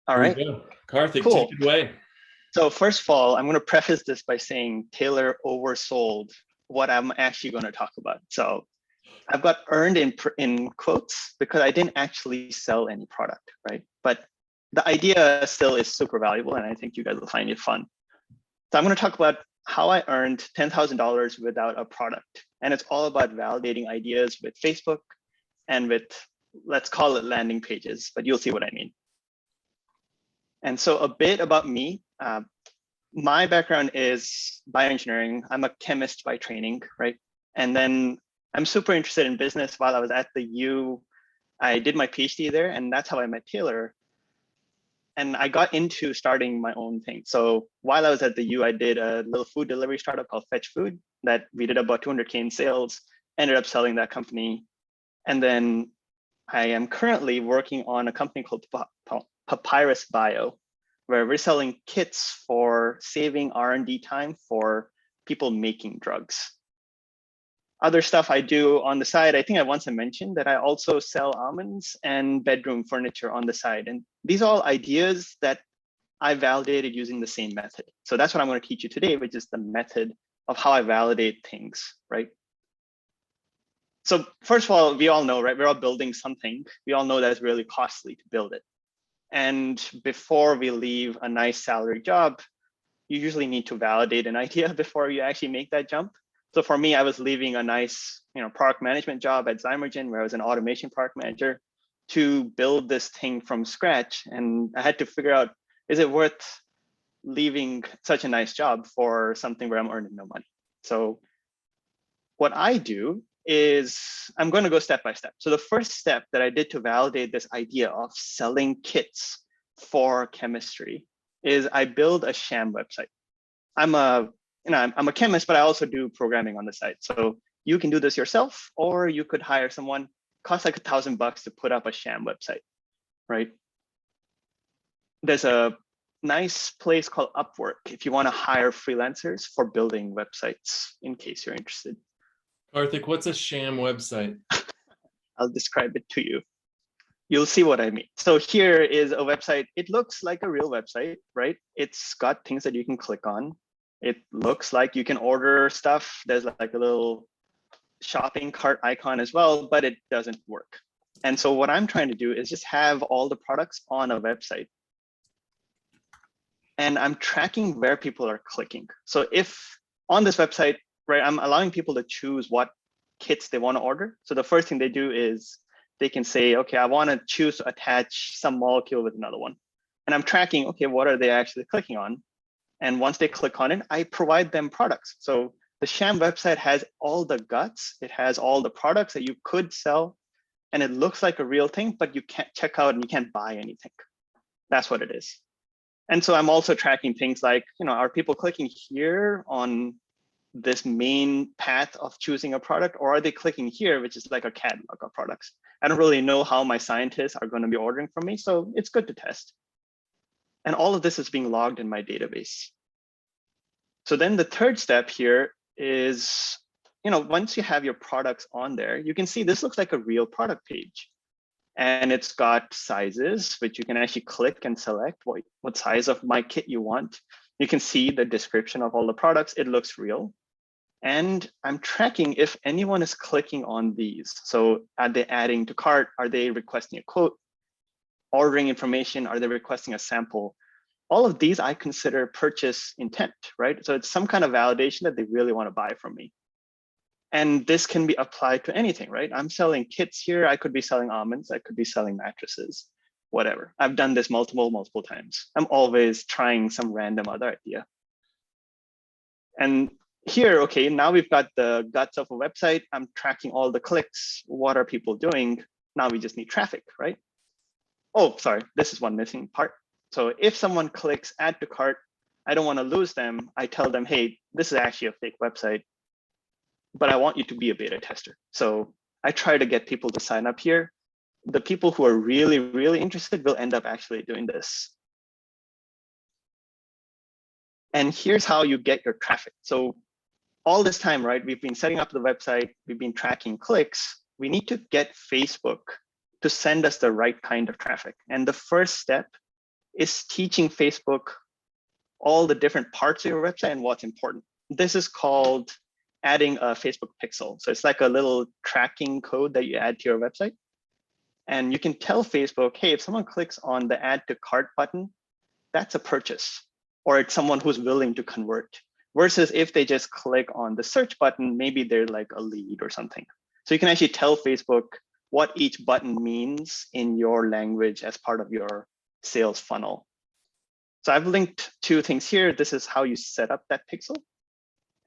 All Here we right, go. Karthik, take cool. it away. So first of all, I'm going to preface this by saying Taylor oversold what I'm actually going to talk about. So I've got earned in quotes because I didn't actually sell any product, right? But the idea still is super valuable, and I think you guys will find it fun. So I'm going to talk about how I earned $10,000 without a product, and it's all about validating ideas with Facebook and with, let's call it landing pages, but you'll see what I mean. And so a bit about me. My background is bioengineering. I'm a chemist by training, right? And then I'm super interested in business. While I was at the U, I did my PhD there, and that's how I met Taylor. And I got into starting my own thing. So while I was at the U, I did a little food delivery startup called Fetch Food that we did about 200K in sales, ended up selling that company. And then I am currently working on a company called Papyrus Bio, where we're selling kits for saving R&D time for people making drugs. Other stuff I do on the side, I think I once mentioned that I also sell almonds and bedroom furniture on the side. And these are all ideas that I validated using the same method. So that's what I'm going to teach you today, which is the method of how I validate things, right? So first of all, we all know, right? We're all building something. We all know that it's really costly to build it. And before we leave a nice salary job, you usually need to validate an idea before you actually make that jump. So for me, I was leaving a nice, product management job at Zymergen, where I was an automation product manager, to build this thing from scratch. And I had to figure out, is it worth leaving such a nice job for something where I'm earning no money? So what I do is I'm going to go step by step. So the first step that I did to validate this idea of selling kits for chemistry is I build a sham website. I'm a chemist, but I also do programming on the side. So you can do this yourself, or you could hire someone. It costs like $1,000 to put up a sham website, right? There's a nice place called Upwork if you want to hire freelancers for building websites, in case you're interested. Karthik, what's a sham website? I'll describe it to you. You'll see what I mean. So here is a website. It looks like a real website, right? It's got things that you can click on. It looks like you can order stuff. There's like a little shopping cart icon as well, but it doesn't work. And so what I'm trying to do is just have all the products on a website. And I'm tracking where people are clicking. So if on this website, right, I'm allowing people to choose what kits they want to order. So the first thing they do is they can say, okay, I want to choose to attach some molecule with another one. And I'm tracking, okay, what are they actually clicking on? And once they click on it, I provide them products. So the sham website has all the guts. It has all the products that you could sell, and it looks like a real thing, but you can't check out and you can't buy anything. That's what it is. And so I'm also tracking things like, are people clicking here on this main path of choosing a product, or are they clicking here, which is like a catalog of products? I don't really know how my scientists are going to be ordering from me, so it's good to test. And all of this is being logged in my database. So then the third step here is, once you have your products on there, you can see this looks like a real product page. And it's got sizes, which you can actually click and select what size of my kit you want. You can see the description of all the products. It looks real. And I'm tracking if anyone is clicking on these. So are they adding to cart? Are they requesting a quote? Ordering information? Are they requesting a sample? All of these I consider purchase intent, right? So it's some kind of validation that they really want to buy from me. And this can be applied to anything, right? I'm selling kits here. I could be selling almonds. I could be selling mattresses, whatever. I've done this multiple times. I'm always trying some random other idea. And here, okay, now we've got the guts of a website. I'm tracking all the clicks. What are people doing? Now we just need traffic, right? Oh, sorry, this is one missing part. So if someone clicks add to cart, I don't want to lose them. I tell them, hey, this is actually a fake website, but I want you to be a beta tester. So I try to get people to sign up here. The people who are really, really interested will end up actually doing this. And here's how you get your traffic. So all this time, right, we've been setting up the website, we've been tracking clicks. We need to get Facebook to send us the right kind of traffic. And the first step is teaching Facebook all the different parts of your website and what's important. This is called adding a Facebook pixel. So it's like a little tracking code that you add to your website. And you can tell Facebook, hey, if someone clicks on the add to cart button, that's a purchase, or it's someone who's willing to convert. Versus if they just click on the search button, maybe they're like a lead or something. So you can actually tell Facebook what each button means in your language as part of your sales funnel. So I've linked two things here. This is how you set up that pixel,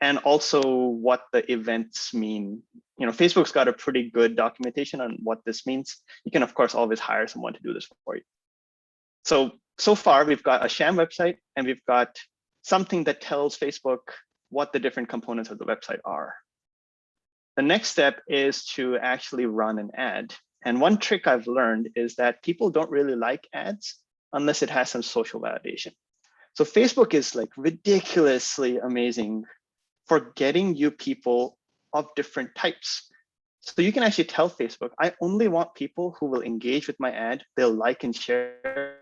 and also what the events mean. Facebook's got a pretty good documentation on what this means. You can, of course, always hire someone to do this for you. So far, we've got a sham website, and we've got something that tells Facebook what the different components of the website are. The next step is to actually run an ad. And one trick I've learned is that people don't really like ads unless it has some social validation. So Facebook is like ridiculously amazing for getting you people of different types. So you can actually tell Facebook, I only want people who will engage with my ad, they'll like and share,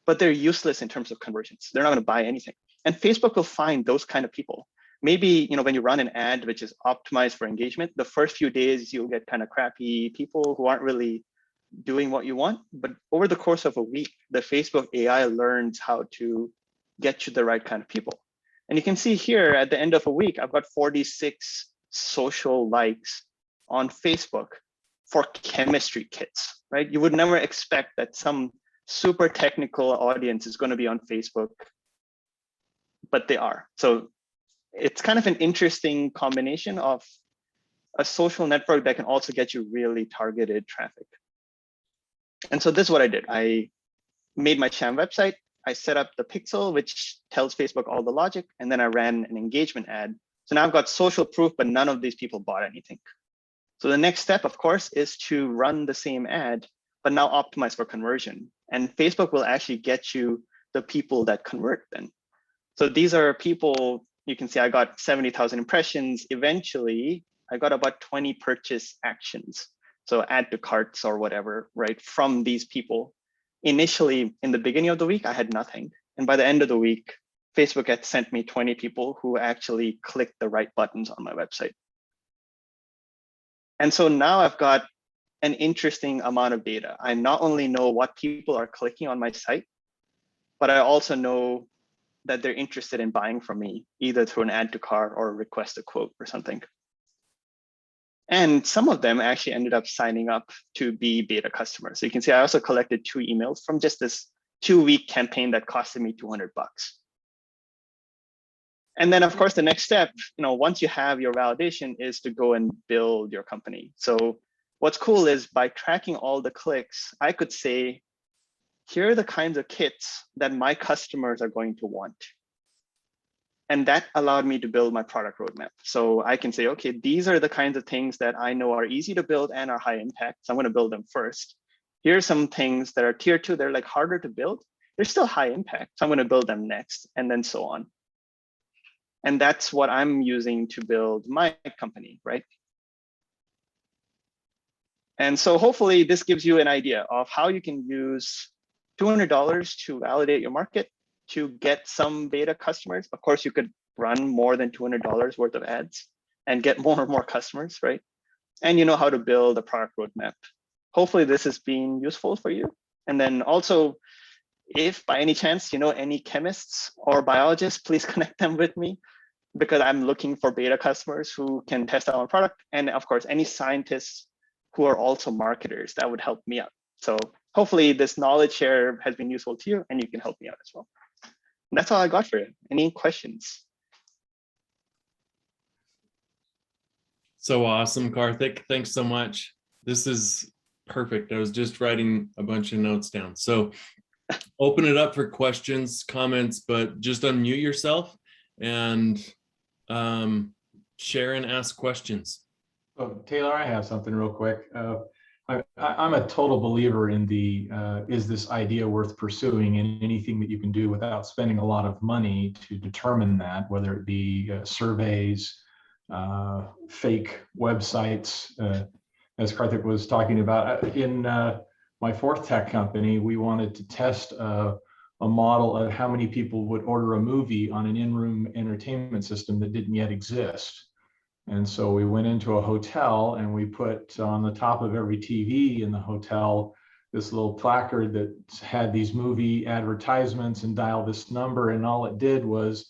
but they're useless in terms of conversions. They're not going to buy anything. And Facebook will find those kind of people. Maybe when you run an ad which is optimized for engagement, the first few days you'll get kind of crappy people who aren't really doing what you want. But over the course of a week, the Facebook AI learns how to get you the right kind of people. And you can see here at the end of a week, I've got 46 social likes on Facebook for chemistry kits, right? You would never expect that some super technical audience is going to be on Facebook, but they are. So it's kind of an interesting combination of a social network that can also get you really targeted traffic. And so this is what I did. I made my sham website. I set up the pixel, which tells Facebook all the logic, and then I ran an engagement ad. So now I've got social proof, but none of these people bought anything. So the next step, of course, is to run the same ad, but now optimize for conversion. And Facebook will actually get you the people that convert then. So these are people, you can see I got 70,000 impressions. Eventually, I got about 20 purchase actions. So add to carts or whatever, right, from these people. Initially, in the beginning of the week, I had nothing. And by the end of the week, Facebook had sent me 20 people who actually clicked the right buttons on my website. And so now I've got an interesting amount of data. I not only know what people are clicking on my site, but I also know that they're interested in buying from me, either through an add to cart or request a quote or something. And some of them actually ended up signing up to be beta customers. So you can see I also collected 2 emails from just this 2-week campaign that costed me $200. And then, of course, the next step, once you have your validation, is to go and build your company. So what's cool is by tracking all the clicks, I could say, here are the kinds of kits that my customers are going to want. And that allowed me to build my product roadmap. So I can say, okay, these are the kinds of things that I know are easy to build and are high impact. So I'm going to build them first. Here are some things that are tier 2, they're like harder to build. They're still high impact. So I'm going to build them next, and then so on. And that's what I'm using to build my company, right? And so hopefully this gives you an idea of how you can use $200 to validate your market, to get some beta customers. Of course, you could run more than $200 worth of ads and get more and more customers, right? And you know how to build a product roadmap. Hopefully this has been useful for you. And then also, if by any chance you know any chemists or biologists, please connect them with me, because I'm looking for beta customers who can test out our product. And of course, any scientists who are also marketers, that would help me out. So hopefully this knowledge share has been useful to you, and you can help me out as well. And that's all I got for you. Any questions? So awesome, Karthik. Thanks so much. This is perfect. I was just writing a bunch of notes down. So open it up for questions, comments, but just unmute yourself and share and ask questions. Oh, Taylor, I have something real quick. I'm a total believer in the is this idea worth pursuing, and anything that you can do without spending a lot of money to determine that, whether it be surveys, fake websites, as Karthik was talking about. my fourth tech company, we wanted to test a model of how many people would order a movie on an in-room entertainment system that didn't yet exist. And so we went into a hotel and we put on the top of every TV in the hotel this little placard that had these movie advertisements and dial this number. And all it did was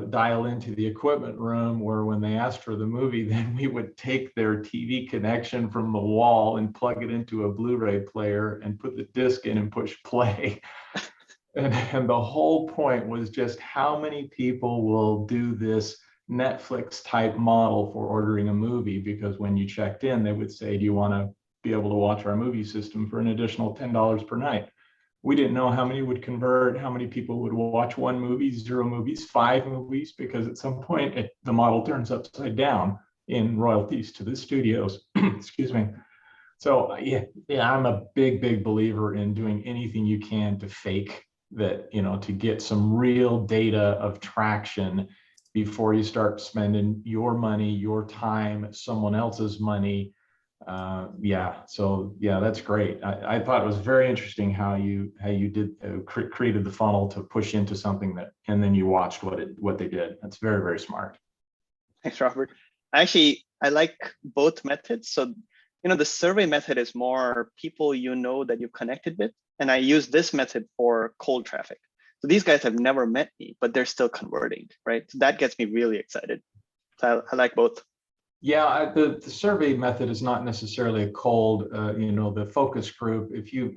dial into the equipment room, where when they asked for the movie, then we would take their TV connection from the wall and plug it into a Blu-ray player and put the disc in and push play. And the whole point was just how many people will do this Netflix type model for ordering a movie, because when you checked in, they would say, do you want to be able to watch our movie system for an additional $10 per night? We didn't know how many would convert, how many people would watch 1 movie, 0 movies, 5 movies, because at some point the model turns upside down in royalties to the studios. Excuse me. So yeah, I'm a big believer in doing anything you can to fake that, to get some real data of traction before you start spending your money, your time, someone else's money. So that's great. I thought it was very interesting how you did created the funnel to push into something that, and then you watched what they did. That's very smart. Thanks, Robert. Actually, I like both methods. So, the survey method is more people that you've connected with, and I use this method for cold traffic. So these guys have never met me, but they're still converting, right? So that gets me really excited. So I like both. Yeah, the survey method is not necessarily a cold, the focus group. If you,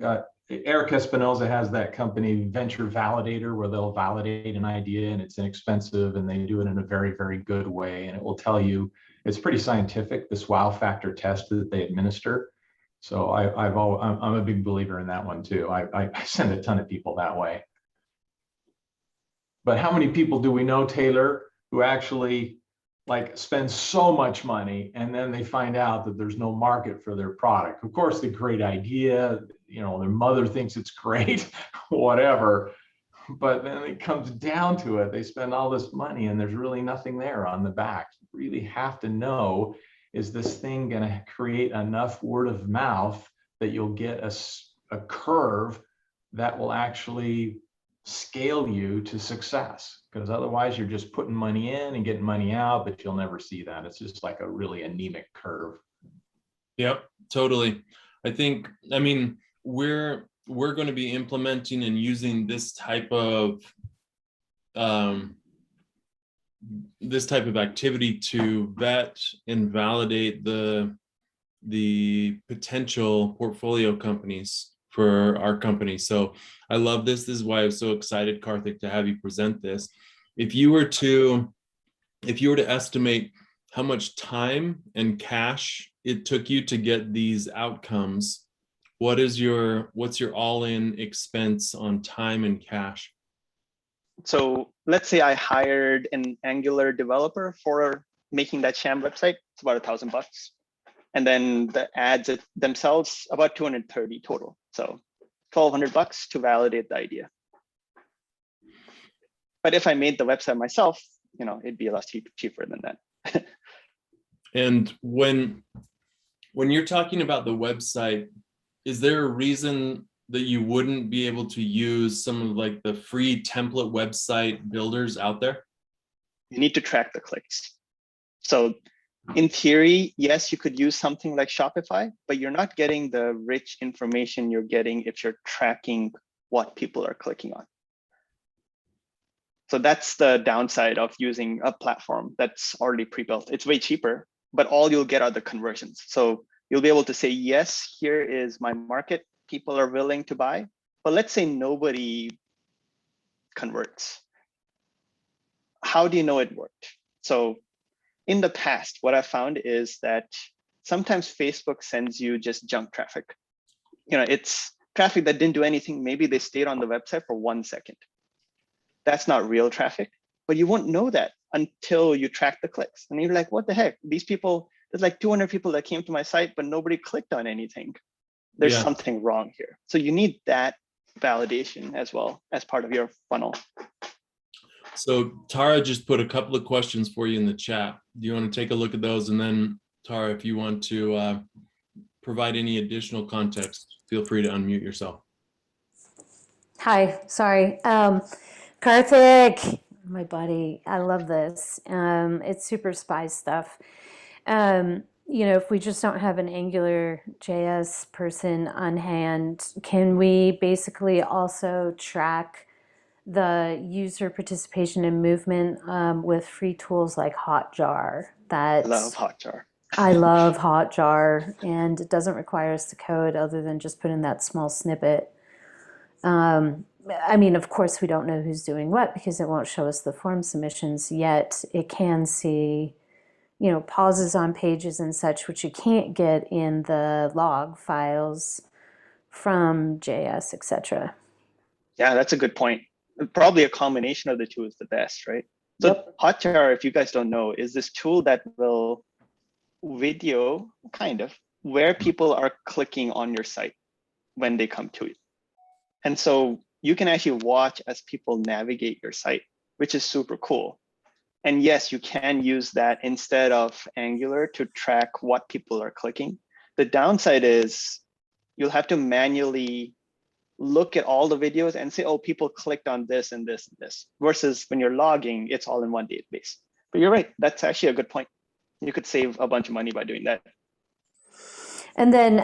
Eric Espinoza has that company Venture Validator, where they'll validate an idea and it's inexpensive and they do it in a very good way. And it will tell you, it's pretty scientific, this wow factor test that they administer. So I'm a big believer in that one too. I send a ton of people that way. But how many people do we know, Taylor, who actually spend so much money and then they find out that there's no market for their product? Of course, the great idea, their mother thinks it's great, whatever. But then it comes down to it, they spend all this money and there's really nothing there on the back. You really have to know, is this thing going to create enough word of mouth that you'll get a curve that will actually scale you to success? Because otherwise you're just putting money in and getting money out, but you'll never see that. It's just like a really anemic curve. Yep, totally. We're going to be implementing and using this type of activity to vet and validate the potential portfolio companies for our company. So I love this. This is why I'm so excited, Karthik, to have you present this. If you were to estimate how much time and cash it took you to get these outcomes, what's your all-in expense on time and cash? So let's say I hired an Angular developer for making that sham website. It's about $1,000. And then the ads themselves, about 230 total. So $1,200 to validate the idea. But if I made the website myself, it'd be a lot cheaper than that. And when you're talking about the website, is there a reason that you wouldn't be able to use some of the free template website builders out there? You need to track the clicks. So in theory, yes, you could use something like Shopify, but you're not getting the rich information you're getting if you're tracking what people are clicking on. So that's the downside of using a platform that's already pre-built. It's way cheaper, but all you'll get are the conversions. So you'll be able to say, yes, here is my market. People are willing to buy, but let's say nobody converts. How do you know it worked? So in the past, what I found is that sometimes Facebook sends you just junk traffic. It's traffic that didn't do anything. Maybe they stayed on the website for 1 second. That's not real traffic, but you won't know that until you track the clicks. And you're like, what the heck? These people, there's 200 people that came to my site, but nobody clicked on anything. There's something wrong here. So you need that validation as well as part of your funnel. So Tara just put a couple of questions for you in the chat. Do you want to take a look at those? And then Tara, if you want to provide any additional context, feel free to unmute yourself. Hi, sorry. Karthik, my buddy, I love this. It's super spy stuff. If we just don't have an Angular JS person on hand, can we basically also track the user participation and movement with free tools like Hotjar? Love Hotjar. I love Hotjar, and it doesn't require us to code other than just put in that small snippet. Of course, we don't know who's doing what because it won't show us the form submissions, yet it can see, pauses on pages and such, which you can't get in the log files from JS, etc. Yeah, that's a good point. Probably a combination of the two is the best, right? So Yep. Hotjar, if you guys don't know, is this tool that will video kind of where people are clicking on your site when they come to it. And so you can actually watch as people navigate your site, which is super cool. And yes, you can use that instead of Angular to track what people are clicking. The downside is you'll have to manually look at all the videos and say, oh, people clicked on this and this and this, versus when you're logging, it's all in one database. But you're right, that's actually a good point. You could save a bunch of money by doing that. And then,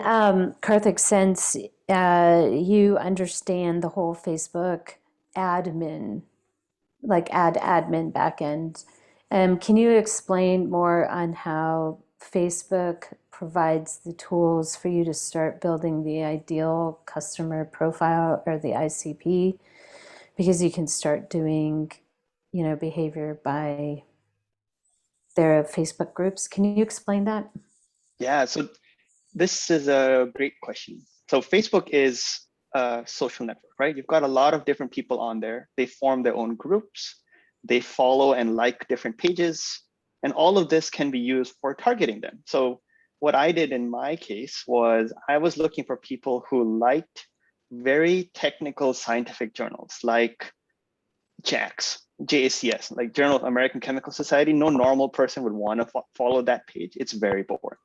Karthik, since you understand the whole Facebook admin, like admin backend, can you explain more on how Facebook provides the tools for you to start building the ideal customer profile or the ICP? Because you can start doing, behavior by their Facebook groups. Can you explain that? Yeah, so this is a great question. So Facebook is a social network, right? You've got a lot of different people on there. They form their own groups. They follow and like different pages. And all of this can be used for targeting them. So what I did in my case was I was looking for people who liked very technical scientific journals like JACS, like Journal of American Chemical Society. No normal person would want to follow that page. It's very boring.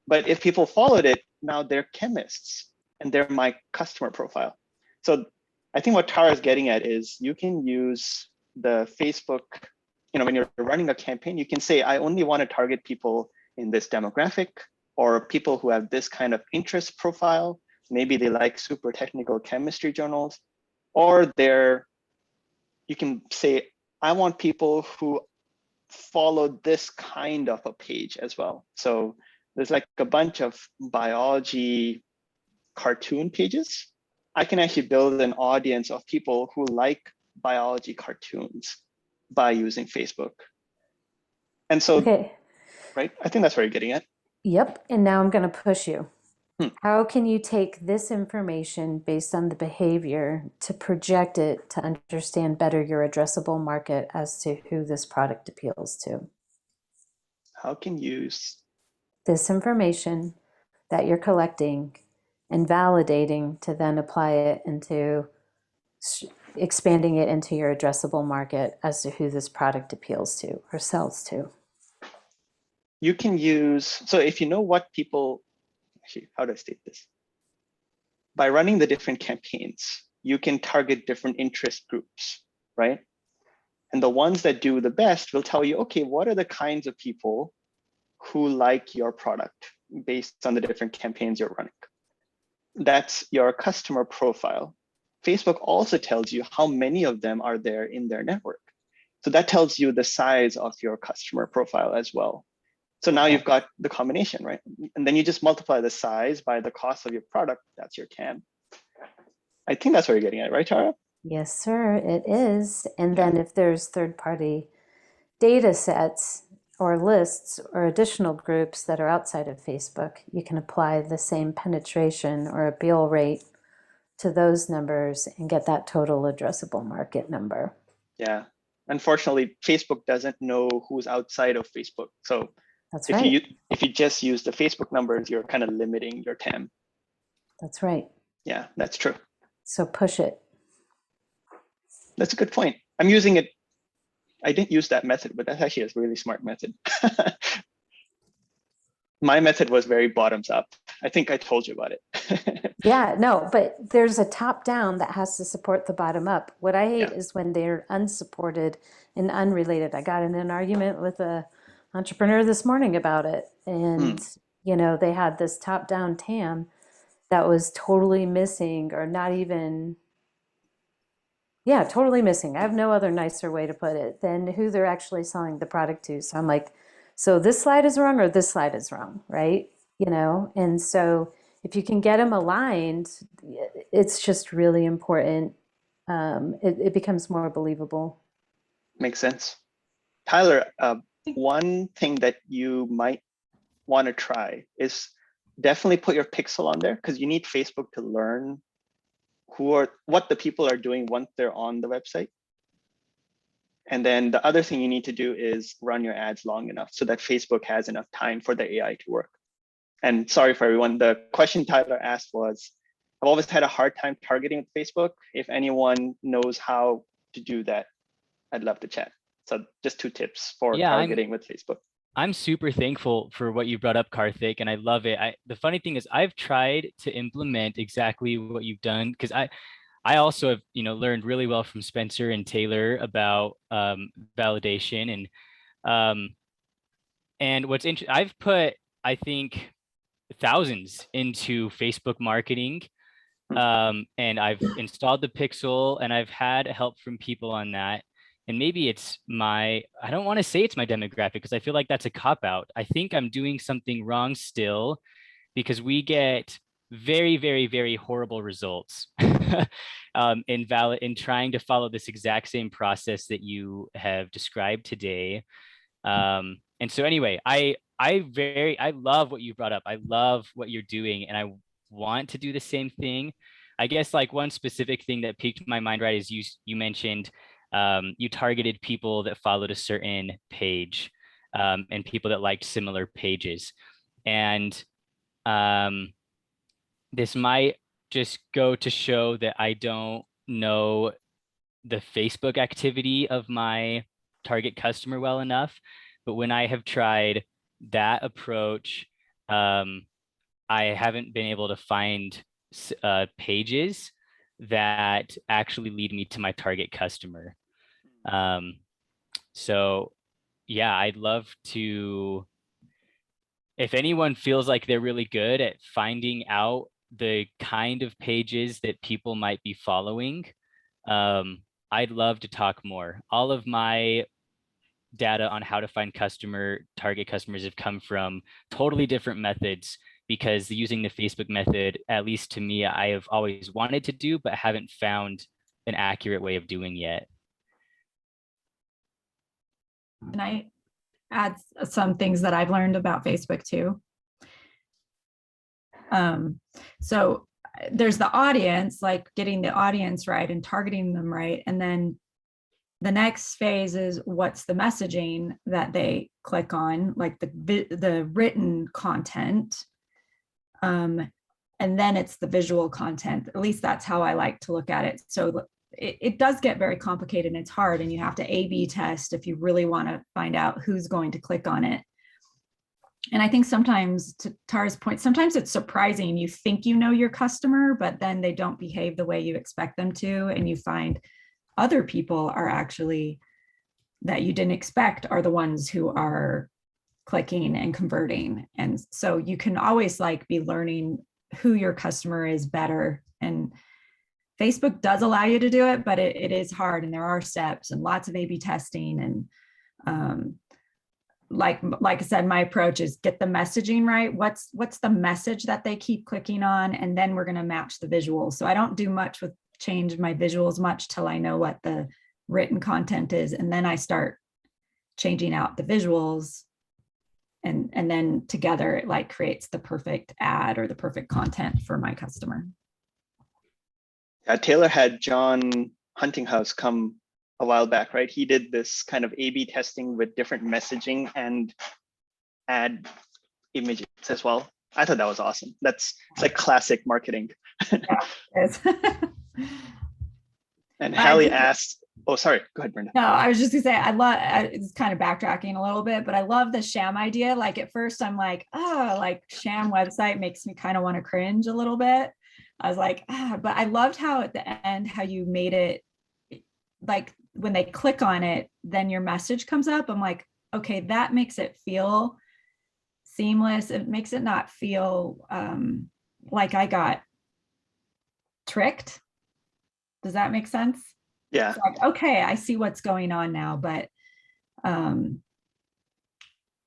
But if people followed it, now they're chemists and they're my customer profile. So I think what Tara is getting at is you can use the Facebook, when you're running a campaign, you can say, I only want to target people in this demographic or people who have this kind of interest profile. Maybe they like super technical chemistry journals, or you can say, I want people who follow this kind of a page as well. So there's like a bunch of biology cartoon pages. I can actually build an audience of people who like biology cartoons by using Facebook. And so, Okay. right, I think that's where you're getting at. Yep. And now I'm going to push you. Hmm. How can you take this information based on the behavior to project it to understand better your addressable market as to who this product appeals to? How can you This information that you're collecting and validating to then apply it into expanding it into your addressable market as to who this product appeals to or sells to? You can use, so if you know what people, actually, how do I state this? By running the different campaigns, you can target different interest groups, right? And the ones that do the best will tell you, okay, what are the kinds of people who like your product based on the different campaigns you're running? That's your customer profile. Facebook also tells you how many of them are there in their network. So that tells you the size of your customer profile as well. So now you've got the combination, right? And then you just multiply the size by the cost of your product. That's your TAM. I think that's what you're getting at, right, Tara? Yes, sir, it is. And then if there's third-party data sets or lists or additional groups that are outside of Facebook, you can apply the same penetration or appeal rate to those numbers and get that total addressable market number. Yeah. Unfortunately, Facebook doesn't know who's outside of Facebook. So That's if right. you just use the Facebook numbers, you're kind of limiting your TAM. That's right. Yeah, that's true. So push it. That's a good point. I'm using it. I didn't use that method, but that's actually a really smart method. My method was very bottoms up. I think I told you about it. Yeah, no, but there's a top down that has to support the bottom up. What I hate Yeah. is when they're unsupported and unrelated. I got in an argument with a entrepreneur this morning about it, and they had this top down TAM that was totally missing, or not even, yeah, totally missing. I have no other nicer way to put it than who they're actually selling the product to. So I'm like, so this slide is wrong or this slide is wrong, right? And so if you can get them aligned, it's just really important. It becomes more believable. Makes sense. Tyler, one thing that you might want to try is definitely put your pixel on there, because you need Facebook to learn what the people are doing once they're on the website. And then the other thing you need to do is run your ads long enough so that Facebook has enough time for the AI to work. And sorry for everyone, the question Tyler asked was, I've always had a hard time targeting with Facebook. If anyone knows how to do that, I'd love to chat. So just 2 tips for targeting with Facebook. I'm super thankful for what you brought up, Karthik, and I love it. The funny thing is I've tried to implement exactly what you've done, because I also have, learned really well from Spencer and Taylor about validation, and what's interesting, I've put, I think, thousands into Facebook marketing, and I've installed the pixel, and I've had help from people on that. And maybe it's I don't want to say it's my demographic, because I feel like that's a cop out. I think I'm doing something wrong still, because we get very, very, very horrible results in trying to follow this exact same process that you have described today. And so anyway, I love what you brought up. I love what you're doing, and I want to do the same thing. I guess like one specific thing that piqued my mind, right, is you mentioned you targeted people that followed a certain page, and people that liked similar pages. And this might just go to show that I don't know the Facebook activity of my target customer well enough. But when I have tried that approach, I haven't been able to find pages that actually lead me to my target customer. So yeah, I'd love to, if anyone feels like they're really good at finding out the kind of pages that people might be following, I'd love to talk more. All of my data on how to find target customers have come from totally different methods, because using the Facebook method, at least to me, I have always wanted to do, but haven't found an accurate way of doing yet. Can I add some things that I've learned about Facebook too? So there's the audience, like getting the audience right and targeting them right. And then the next phase is what's the messaging that they click on, like the written content. And then it's the visual content. At least that's how I like to look at it. So it does get very complicated, and it's hard, and you have to A/B test if you really want to find out who's going to click on it. And I think sometimes, to Tara's point, sometimes it's surprising. You think you know your customer, but then they don't behave the way you expect them to, and you find other people are actually, that you didn't expect, are the ones who are clicking and converting. And so you can always be learning who your customer is better. And Facebook does allow you to do it, but it is hard, and there are steps and lots of A/B testing. And like I said, my approach is get the messaging right. What's the message that they keep clicking on, and then we're going to match the visuals. So I don't do much with change my visuals much till I know what the written content is, and then I start changing out the visuals, and then together it creates the perfect ad or the perfect content for my customer. Taylor had John Huntinghouse come a while back, right? He did this kind of A/B testing with different messaging and ad images as well. I thought that was awesome. It's like classic marketing. Yeah, it is. And Hallie asked, Oh, sorry. Go ahead, Brenda. No, I was just gonna say, it's kind of backtracking a little bit, but I love the sham idea. Like at first I'm like, oh, like sham website makes me kind of want to cringe a little bit. I was like, but I loved how at the end, how you made it like when they click on it, then your message comes up. I'm like, okay, that makes it feel seamless. It makes it not feel like I got tricked. Does that make sense? Yeah. It's like, okay, I see what's going on now, but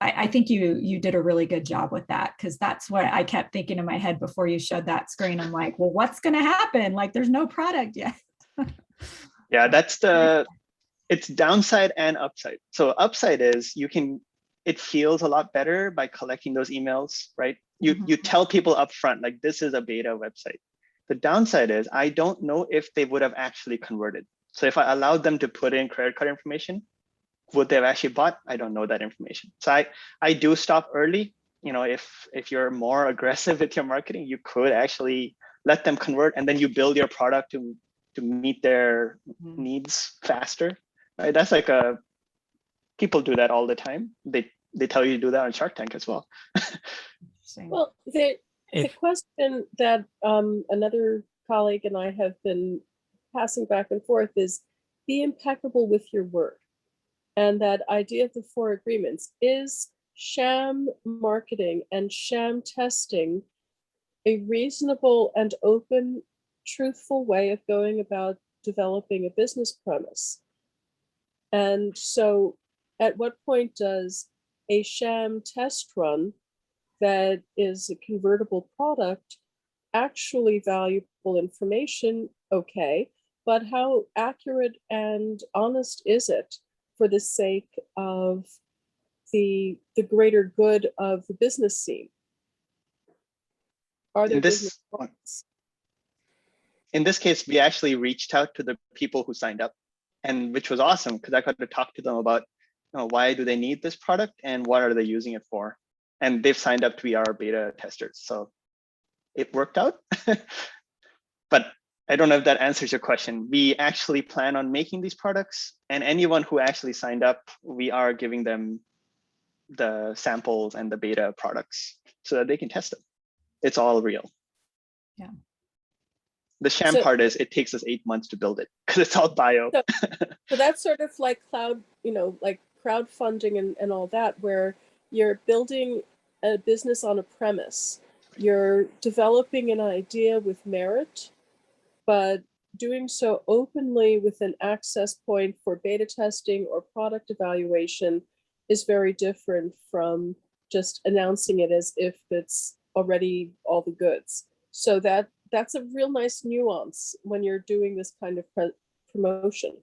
I think you did a really good job with that, because that's what I kept thinking in my head before you showed that screen. I'm like, well, what's going to happen? Like, there's no product yet. Yeah, it's downside and upside. So upside is it feels a lot better by collecting those emails, right? You tell people up front, like, this is a beta website. The downside is I don't know if they would have actually converted. So if I allowed them to put in credit card information, would they have actually bought? I don't know that information. So I do stop early. If you're more aggressive with your marketing, you could actually let them convert, and then you build your product to meet their needs faster. Right? That's like people do that all the time. They tell you to do that on Shark Tank as well. Well, the question that another colleague and I have been passing back and forth is, be impeccable with your word. And that idea of the 4 agreements, is sham marketing and sham testing a reasonable and open, truthful way of going about developing a business premise? And so at what point does a sham test run that is a convertible product actually valuable information? Okay, but how accurate and honest is it for the sake of the greater good of the business scene? Are there business models? In this case, we actually reached out to the people who signed up, and which was awesome, because I got to talk to them about why do they need this product and what are they using it for. And they've signed up to be our beta testers. So it worked out. But I don't know if that answers your question. We actually plan on making these products, and anyone who actually signed up, we are giving them the samples and the beta products so that they can test them. It's all real. Yeah. The sham part is it takes us 8 months to build it, because it's all bio. So that's sort of like like crowdfunding and all that, where you're building a business on a premise. You're developing an idea with merit, but doing so openly with an access point for beta testing or product evaluation is very different from just announcing it as if it's already all the goods. So that's a real nice nuance when you're doing this kind of promotion.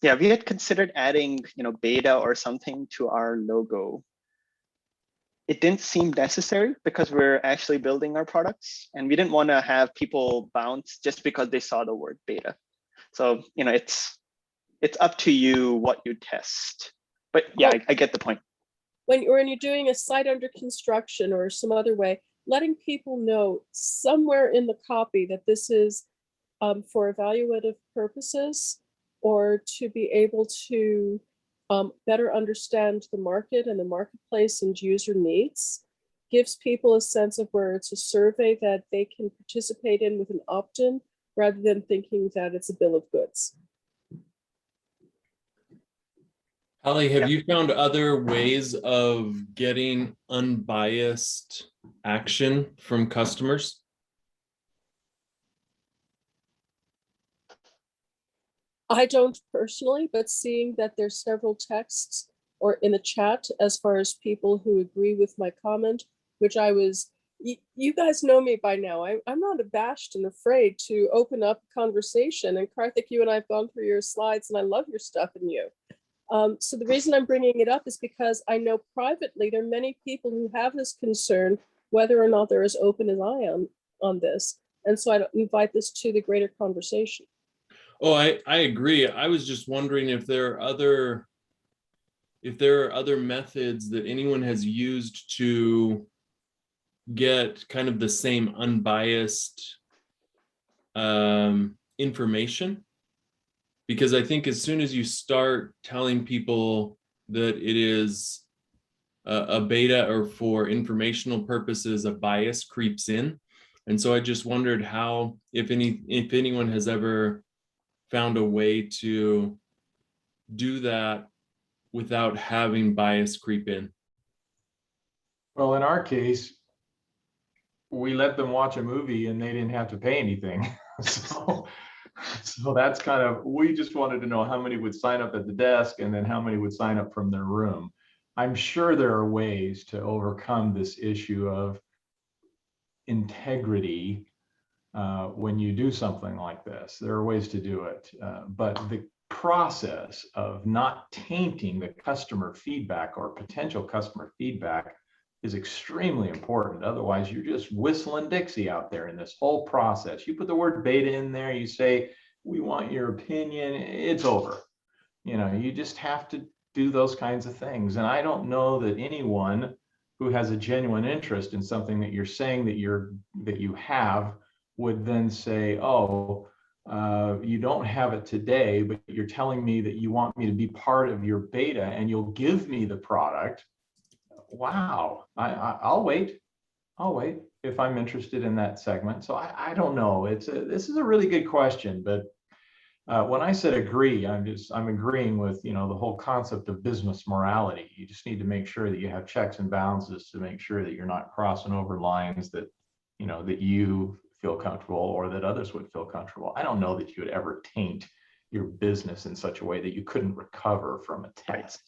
Yeah, we had considered adding, beta or something to our logo. It didn't seem necessary because we're actually building our products, and we didn't want to have people bounce just because they saw the word beta. So, it's up to you what you test. But yeah, I get the point. When you're doing a site under construction or some other way, letting people know somewhere in the copy that this is for evaluative purposes, or to be able to better understand the market and the marketplace and user needs, gives people a sense of where it's a survey that they can participate in with an opt-in, rather than thinking that it's a bill of goods. Holly, have you found other ways of getting unbiased action from customers? I don't personally, but seeing that there's several texts or in the chat as far as people who agree with my comment, which you guys know me by now. I'm not abashed and afraid to open up a conversation. And Karthik, you and I have gone through your slides, and I love your stuff in you. So the reason I'm bringing it up is because I know privately there are many people who have this concern, whether or not they're as open as I am on this. And so I invite this to the greater conversation. Oh, I agree. I was just wondering if there are other methods that anyone has used to get kind of the same unbiased information, because I think as soon as you start telling people that it is a beta or for informational purposes, a bias creeps in. And so I just wondered how, if anyone has ever found a way to do that without having bias creep in. Well, in our case, we let them watch a movie and they didn't have to pay anything. So that's kind of, we just wanted to know how many would sign up at the desk and then how many would sign up from their room. I'm sure there are ways to overcome this issue of integrity when you do something like this. There are ways to do it, but the process of not tainting the customer feedback or potential customer feedback is extremely important. Otherwise, you're just whistling Dixie out there in this whole process. You put the word beta in there, you say, we want your opinion, it's over. You know, you just have to do those kinds of things. And I don't know that anyone who has a genuine interest in something that you're saying that you have would then say, oh, you don't have it today, but you're telling me that you want me to be part of your beta and you'll give me the product. Wow, I'll wait if I'm interested in that segment. So I don't know. This is a really good question, but when I said agree, I'm agreeing with, you know, the whole concept of business morality. You just need to make sure that you have checks and balances to make sure that you're not crossing over lines that, you know, that you feel comfortable or that others would feel comfortable. I don't know that you would ever taint your business in such a way that you couldn't recover from a test.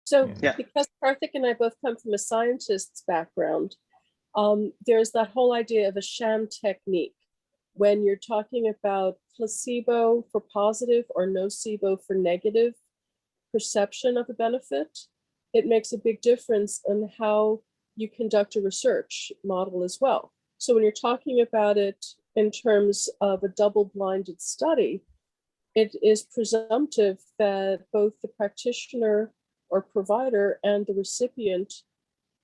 So Yeah. because Karthik and I both come from a scientist's background, there's that whole idea of a sham technique. When you're talking about placebo for positive or nocebo for negative perception of a benefit, it makes a big difference in how you conduct a research model as well. So when you're talking about it in terms of a double-blinded study, it is presumptive that both the practitioner or provider and the recipient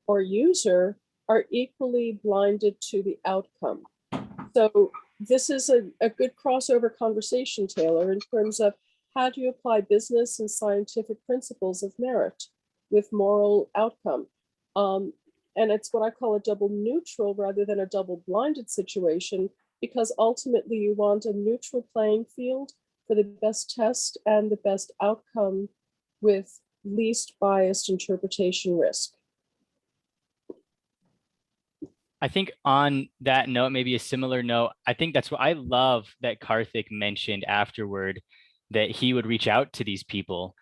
or user are equally blinded to the outcome. So this is a good crossover conversation, Taylor, in terms of how do you apply business and scientific principles of merit with moral outcome? And it's what I call a double neutral rather than a double blinded situation, because ultimately you want a neutral playing field for the best test and the best outcome with least biased interpretation risk. I think on that note, maybe a similar note, I think that's what I love that Karthik mentioned afterward, that he would reach out to these people,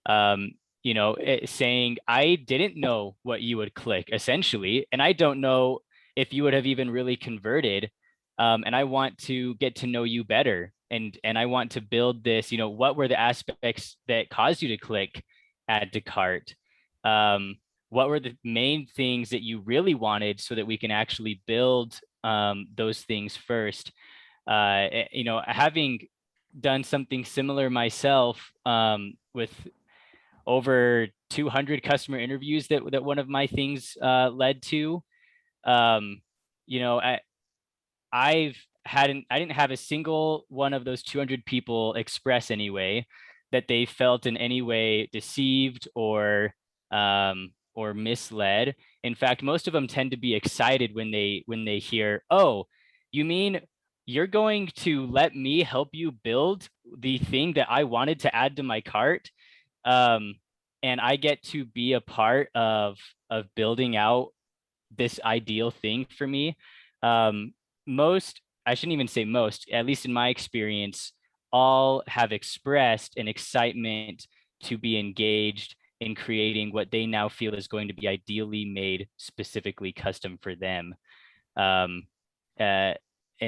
you know, saying, I didn't know what you would click essentially, and I don't know if you would have even really converted. And I want to get to know you better. And I want to build this, you know, what were the aspects that caused you to click add to cart? What were the main things that you really wanted so that we can actually build those things first? You know, having done something similar myself with over 200 customer interviews that one of my things led to, you know, I didn't have a single one of those 200 people express anyway that they felt in any way deceived or misled. In fact, most of them tend to be excited when they hear, oh, you mean you're going to let me help you build the thing that I wanted to add to my cart? And I get to be a part of building out this ideal thing for me. Most, I shouldn't even say most, at least in my experience, all have expressed an excitement to be engaged in creating what they now feel is going to be ideally made specifically custom for them. And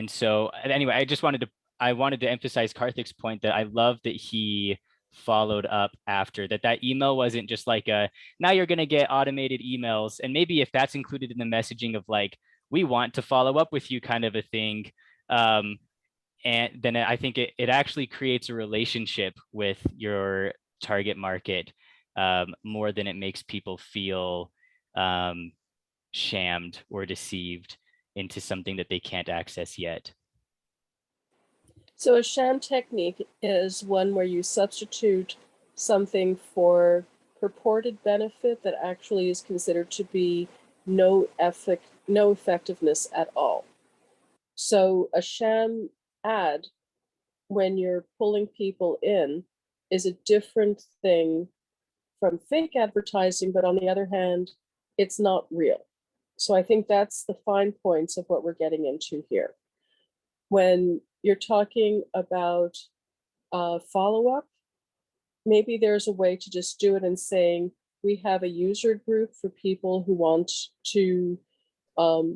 so anyway, I wanted to emphasize Karthik's point that I love that he followed up after that email wasn't just like now you're going to get automated emails, and maybe if that's included in the messaging of like, we want to follow up with you kind of a thing, and then I think it actually creates a relationship with your target market more than it makes people feel shammed or deceived into something that they can't access yet. So a sham technique is one where you substitute something for purported benefit that actually is considered to be no effectiveness at all. So a sham ad, when you're pulling people in, is a different thing from fake advertising, but on the other hand, it's not real. So I think that's the fine points of what we're getting into here. When you're talking about follow-up, maybe there's a way to just do it and saying, we have a user group for people who want to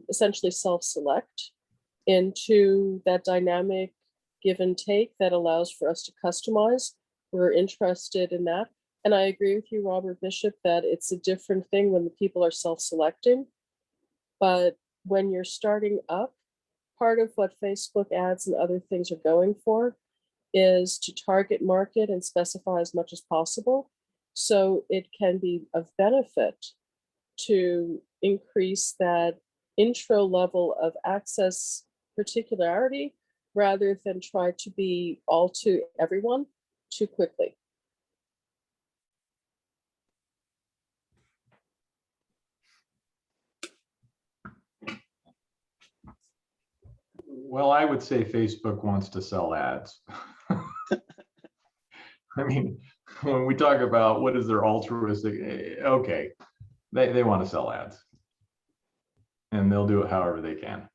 essentially self-select into that dynamic give and take that allows for us to customize. We're interested in that. And I agree with you, Robert Bishop, that it's a different thing when the people are self-selecting. But when you're starting up, part of what Facebook ads and other things are going for is to target market and specify as much as possible. So it can be of benefit to increase that intro level of access particularity rather than try to be all to everyone too quickly. Well, I would say Facebook wants to sell ads. I mean, when we talk about what is their altruistic, okay, they want to sell ads. And they'll do it however they can,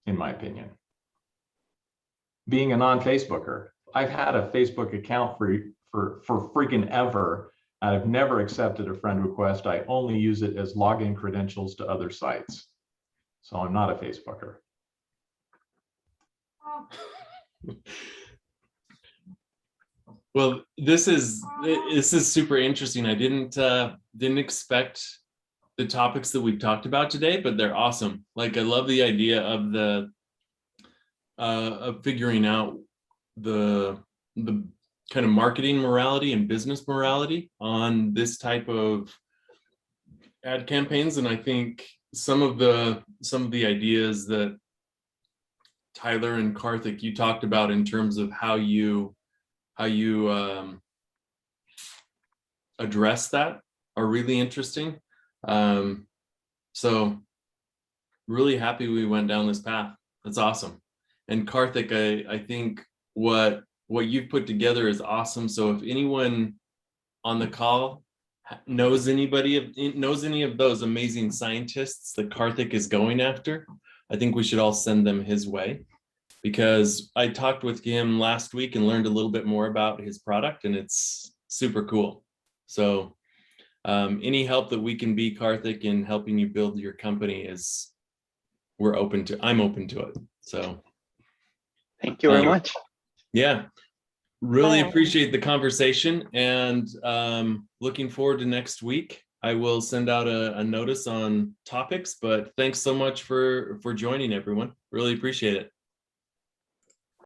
in my opinion. Being a non-Facebooker, I've had a Facebook account for freaking ever. I've never accepted a friend request. I only use it as login credentials to other sites. So I'm not a Facebooker. Well, this is super interesting. I didn't expect the topics that we've talked about today, but they're awesome. Like, I love the idea of the of figuring out the kind of marketing morality and business morality on this type of ad campaigns. And I think some of the ideas that Tyler and Karthik, you talked about in terms of how you address that are really interesting. So really happy we went down this path. That's awesome. And Karthik, I think what you've put together is awesome. So if anyone on the call knows any of those amazing scientists that Karthik is going after, I think we should all send them his way, because I talked with him last week and learned a little bit more about his product, and it's super cool. So any help that we can be, Karthik, in helping you build your company I'm open to it. So thank you very much. Yeah, really appreciate the conversation, and looking forward to next week. I will send out a notice on topics, but thanks so much for joining, everyone. Really appreciate it.